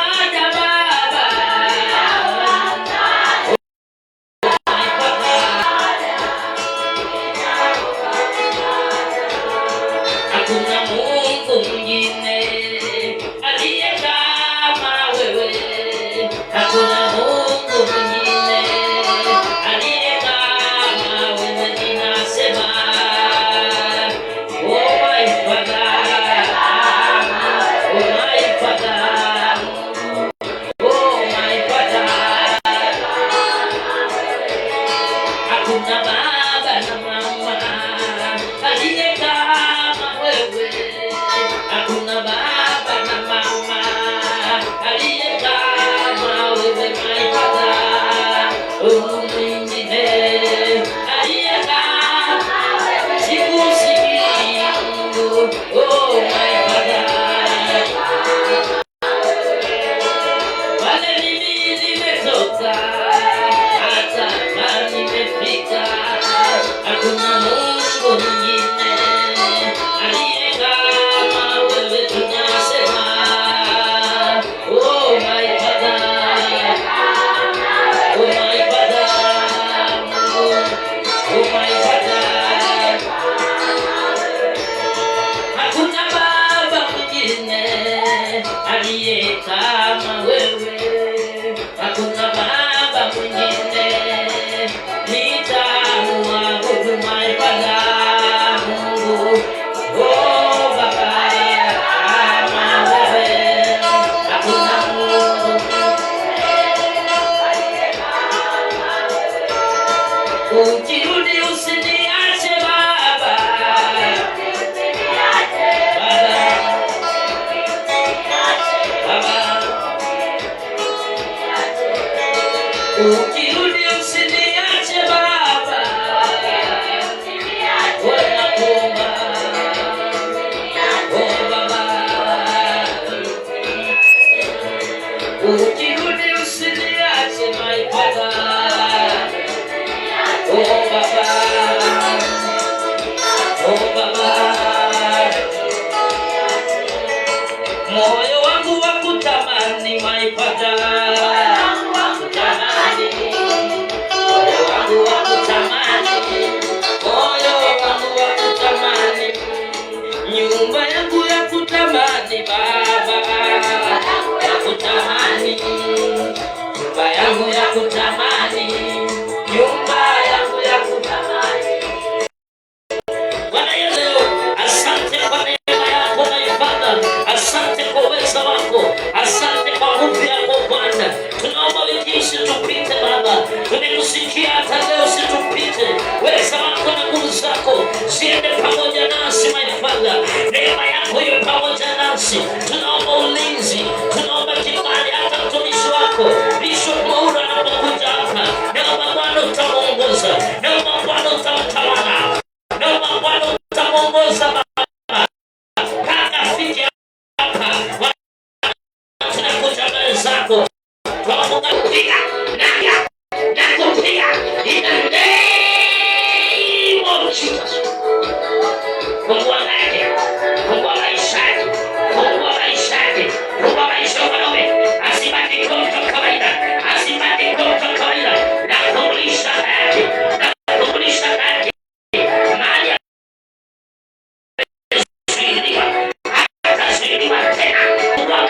nafasi, tunaomba ulinzi, tunaomba kibali hata mtumishi wako Bishop Mwaura anapokuja hapa. Naomba Bwana utamuongoza, naomba Bwana utamtawala, naomba Bwana utamuongoza Baba mpaka afike hapa. Tunakuja mbele zako kwa Mungu kupiga na kupiga in the name of Jesus. Mungu wangu, Mungu maishani, Mungu maishani, Mungu maisha wanaume, asibaki kwa kawaida, asibaki kwa kawaida, na kumlisha haki, na kumlisha haki, mali ya atashiriwa tena. Mungu wangu,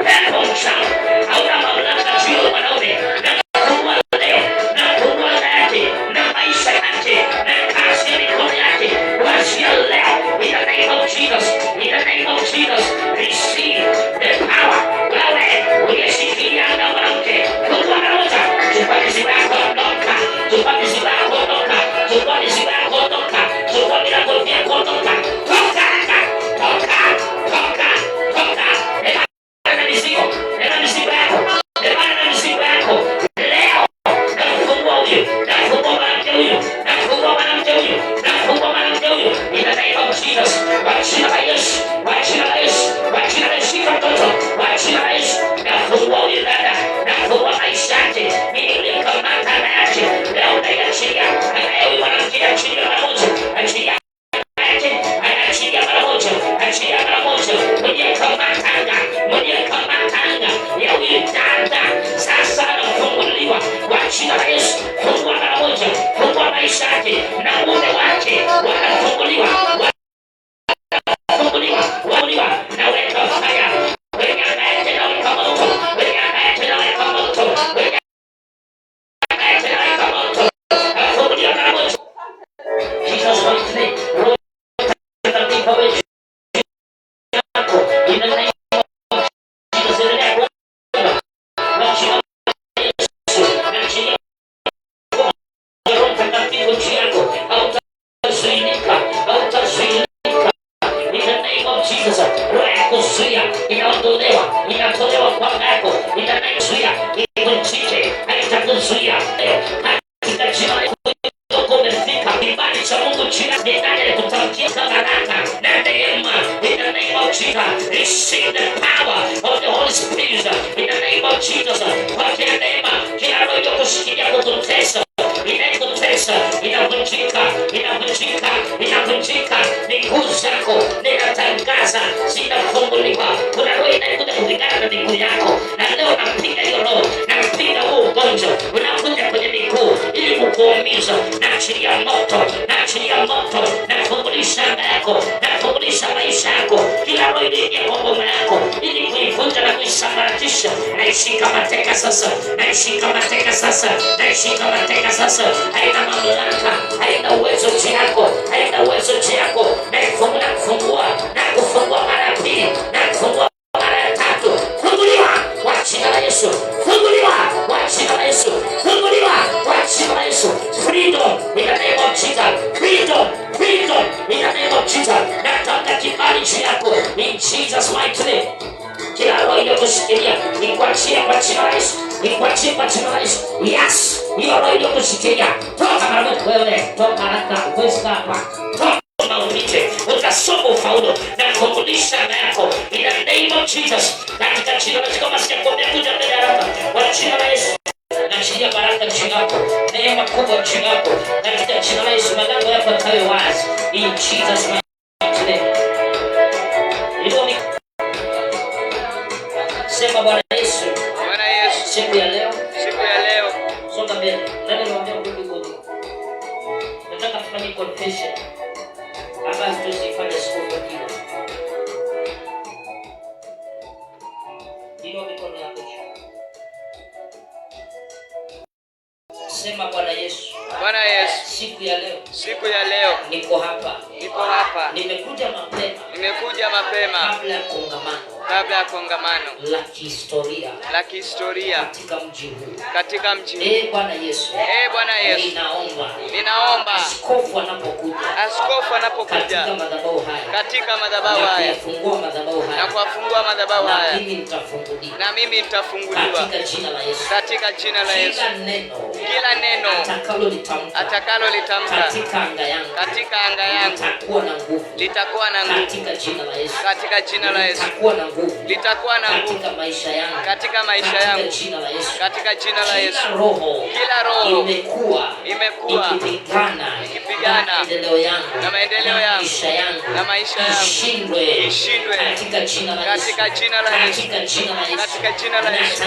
pepo mchafu, hauna mamlaka juu ya wanaume, na kuwa leo, na kuwa haki, na maisha yake, na kazi mikono yake, washia leo. In the name of Jesus, in the name of Jesus, receive the power. Wewe uliyeshikilia na mwanamke, Mungu anaweza. Chukua mizigo yako, ondoka. Chukua mizigo yako, ondoka. Chukua mizigo yako, ondoka. Chukua milango yako, ondoka. Toka, toka, toka, toka. Eba mizigo, eba mizigo yako, eba mizigo yako. Leo nafungua huyu, nafungua mwanamke huyu, nafungua mwanamke huyu, nafungua mwanamke huyu. In the name of Jesus, wachina la Yesu, wachina la Yesu, wachina la Yesu mtoto, wachina la Yesu. Nafungua huyu dada, nafungua maisha yake. Mimi nilikamata na yake, leo naiachilia. Anayewe mwanamke achilia mara moja, achilia yake, anachilia mara moja, achilia mara moja. Mwenye kamatanga, mwenye kamatanga ya huyu dada sasa anafunguliwa kwa jina la Yesu. Fungua mara moja, fungua maisha yake na mume wake wanafunguliwa, wanafunguliwa, wanafunguliwa. Na weka fire, weka maji na weka moto, weka maji na weka moto, weka maji na weka moto. Funguliwa mara moja. Jesus mighty name. In the name of Jesus, in the name of Jesus, roho ya kuzuia inaondolewa, inatolewa kwa yako. In the name of Jesus, ivunjike, haitakuzuia katika jina la Yesu. Umefika kibali cha Mungu chini ndani kutamkia baraka na neema. In the name of Jesus, receive the power of the Holy Spirit. In the name of Jesus, pokea neema. Kila roho iliyokushikilia kukutesa, inakutesa, inavunjika, inavunjika, inavunjika. Miguu zako ninatangaza zinafunguliwa. Kuna roho inayokuja kupigana na miguu yako, na leo napiga hiyo roho, napiga huo ugonjwa unakuja kwenye miguu ili kukuumiza. Naachilia moto, naachilia moto, nafungulisha anga yako, nafungulisha maisha yako. Kila roho iliingia kwa boma yako ili kuivunja na kuisambaratisha, naishika mateka sasa, naishika mateka sasa, naishika mateka sasa. Haina mamlaka, haina uwezo juu yako, haina uwezo juu yako. Naifungua, nakufungua, nakufungua mara ya pili, nakufungua mara ya tatu. Funguliwa kwa jina la Yesu, funguliwa kwa jina la Yesu, funguliwa kwa jina la Yesu. Freedom in the name of Jesus, freedom, freedom in the name of Jesus. Natamka kibali juu yako in Jesus mighty name. Kila roho iliyokushikilia ikuachie kwa jina la Yesu, ikuachie kwa jina la Yesu. Yes, hiyo roho iliyokushikilia toka mara moja. Wewe toka haraka, uwezi hapa, toka maumite, utasoma ufaulu na kufungulisha anga yako in the name of Jesus. Katika jina la Yesu, kama sijakwambia kuja mbele haraka kwa jina la Yesu. Naachilia baraka juu yako, neema kubwa juu yako katika jina la Yesu. Malango yako yatawe wazi in Jesus mighty name. Sema Bwana Yesu, Bwana Yesu, siku ya leo, siku ya leo, songa mbele. Nani niwaambia kurudi kwa Mungu? Nataka tufanye confession ambayo tusifanye siku nyingine. Hiyo mikono yako. Sema Bwana Yesu, Bwana Yesu, siku ya leo, siku ya leo, niko hapa, niko hapa, nimekuja mapema, nimekuja mapema kabla ya kongamano, la kihistoria katika mji huu. Bwana Yesu, ninaomba askofu anapokuja katika madhabahu haya na kuwafungua madhabahu haya, na mimi nitafunguliwa katika jina la Yesu. Kila neno atakalolitamka katika anga yangu litakuwa na nguvu katika jina la Yesu. Litakuwa na nguvu katika maisha yangu katika jina la Yesu. Kila roho imekuwa ikipigana na maendeleo yangu na maisha yangu ishindwe katika jina la Yesu. Katika jina la Yesu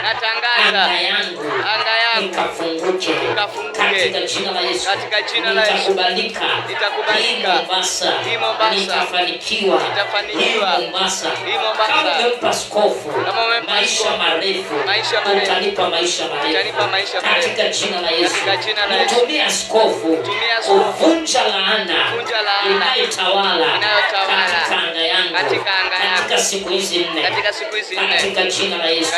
natangaza anga yangu ikafunguke katika jina la Yesu. Itakubalika hii Mombasa, itafanikiwa hii Mombasa. Kama umempa maisha marefu, utanipa maisha marefu katika jina la Yesu. Tumia askofu kuvunja laana inayotawala katika anga yangu katika siku hizi nne katika jina la Yesu.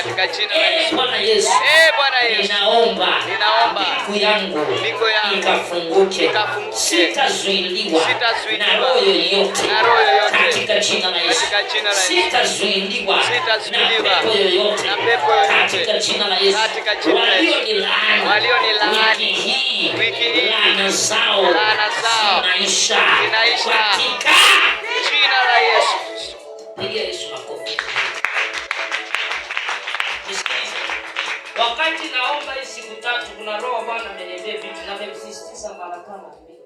Bwana Yesu, ninaomba mbingu yangu ikafunguke, sitazuiliwa na roho yoyote katika jina la Yesu. Sitazuiliwa na pepo yoyote katika jina la Yesu. Walionilaani wiki hii laana zao zinaisha katika jina la Yesu. Pigia Yesu makofi. Wakati naomba hii siku tatu, kuna roho Bwana ameniambia vitu na nimesisitiza mara kama mbili.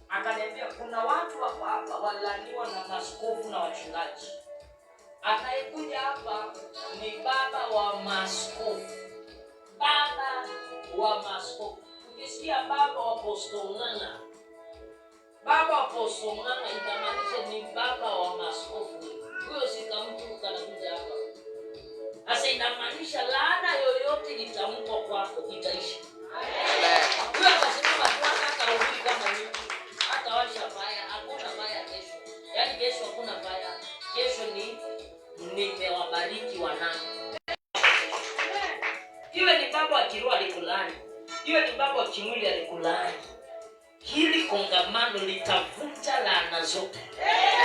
Akaniambia kuna watu hapa walaniwa na maaskofu na wachungaji. Atakayekuja hapa ni baba wa maaskofu. Ukisikia baba wa Apostle Ng'ang'a, inamaanisha ni baba wa maaskofu. Huyo si kama mtu kanakuja hapa. Sasa inamaanisha laana yoyote itamkwa kwako itaisha. Huyo akasema hata urudi kama mimi. Hata washa fire, hakuna fire kesho. Yaani kesho hakuna fire. Kesho ni nimewabariki wanangu. Iwe ni baba wa kiroho alikulaani, iwe ni baba wa kimwili alikulaani, hili kongamano litavunja laana zote.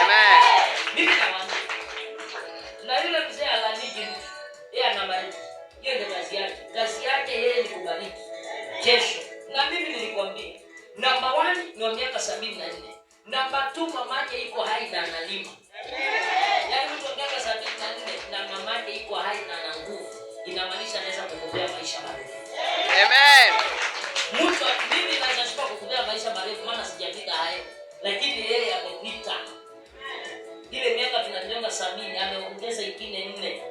Amen. Mimi nawaambia. Na yule mzee alaniji mtu, yeye anabariki. Hiyo ndio kazi yake. Kazi yake yeye ni kubariki. Kesho. Na mimi nilikwambia, namba 1 ni wa miaka 74. Namba 2 mamake iko hai na analima. Yaani mtu wa miaka 74 na mamake iko hai na ana nguvu, inamaanisha anaweza kukupea maisha marefu. Amen. Mimi naweza kukupea maisha marefu maana sijafika hayo. Lakini yeye amepita. Ile miaka tunajenga 70 ameongeza ingine 4.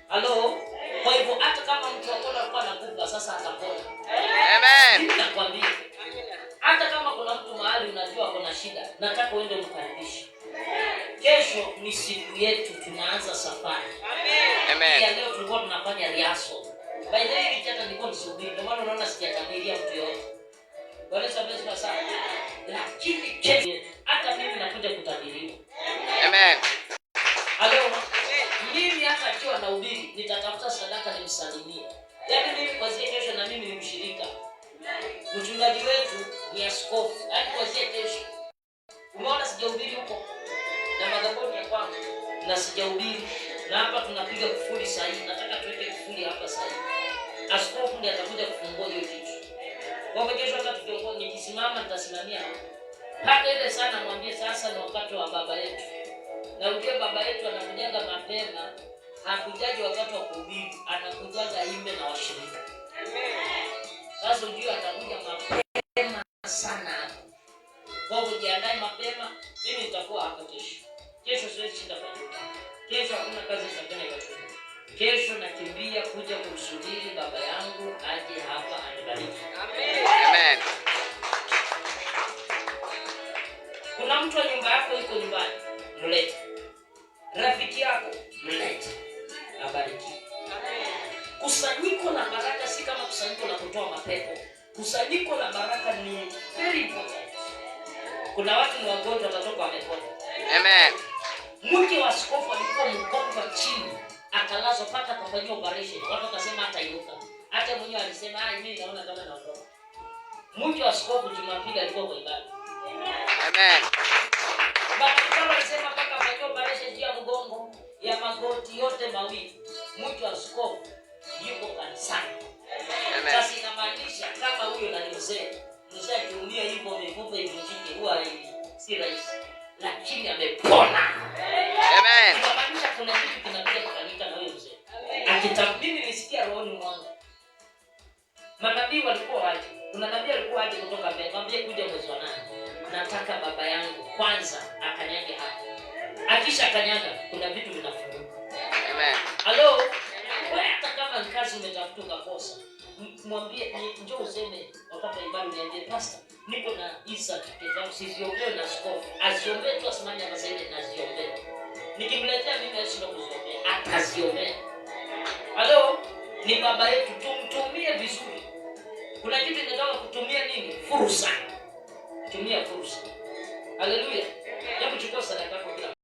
Halo? Kwa hivyo hata kama mtu akona alikuwa anakufa sasa atapona. Amen. Nakwambia. Hata kama kuna mtu mahali unajua kuna shida, nataka uende mkaribishe. Kesho ni siku yetu, tunaanza safari. Amen. Ya leo tulikuwa tunafanya riaso. By the way hata nilikuwa nisubiri, ndio maana unaona sijatabiria mtu yote. Bwana sababu sana. Lakini kesho hata mimi nakuja kutabiriwa. Amen. Halo. Mimi hata akiwa na ubiri nitatafuta sadaka nimsalimie. Yaani mimi kwa kesho na mimi ni mshirika. Mchungaji wetu ni askofu. Yaani kwa kesho. Umeona sijahubiri huko na madhabahu ya kwangu na sijahubiri, na hapa tunapiga kufuli sasa hivi. Nataka tuweke kufuli hapa sasa hivi. Askofu ndiye atakuja kufungua hiyo kitu. Kwa kesho hata tukiongoza nikisimama nitasimamia. Hata ile sana mwambie sasa ni wakati wa baba yetu. Na ujue baba yetu anakujaga mapema, hakujaji wakati wa kuhubiri, anakujaga imbe na washirika. Sasa ujue atakuja mapema sana. Kwa hivyo jiandae mapema, mimi nitakuwa hapa kesho. Kesho siwezi shinda pamoja. Kesho hakuna kazi zingine kwa. Kesho nakimbia kuja kumsubiri baba yangu aje hapa anibariki. Amen. Kuna mtu wa nyumba yako yuko nyumbani, mlete. Rafiki yako, mlete. Abariki. Kusanyiko la baraka si kama kusanyiko la kutoa mapepo. Kusanyiko la baraka ni very important. Kuna watu ni wagonjwa watatoka wamepona. Amen. Mke wa askofu alikuwa mgonjwa chini, akalazwa paka akafanywa operation. Watu wakasema hatainuka. Hata mwenyewe alisema mimi naona kama naondoka. Mke wa askofu Jumapili alikuwa kwa ibada. Amen. Baba kama alisema paka afanywa operation ya mgongo, ya magoti yote mawili. Mke wa askofu yuko kanisani. Sasa inamaanisha kama huyo na mzee tumia hivyo mifupa ivunjike huwa si rahisi, lakini amepona. Amen. Inamaanisha kuna kitu kinakuja kufanyika na wewe mzee. Akitabiri nisikia rohoni mwangu. Manabii walikuwa waje. Kuna nabii alikuwa aje kutoka mbele. Mwambie kuja mwezi wa 8. Nataka baba yangu kwanza akanyage hapo. Akisha kanyaga kuna vitu vinafunguka. Amen. Hello. Wewe hata kama kazi umetafuta kosa, mwambie njoo useme wakati ibada niambie pastor, niko na Isa tukitaka usiziombe na askofu. Aziombe tu asimame akasema naziombe. Nikimletea mimi ashinda kuziombea, ataziombea. Hello, ni baba yetu, tumtumie vizuri. Kuna kitu ninataka kutumia nini? Fursa. Tumia fursa. Haleluya. Hebu chukua sadaka yako.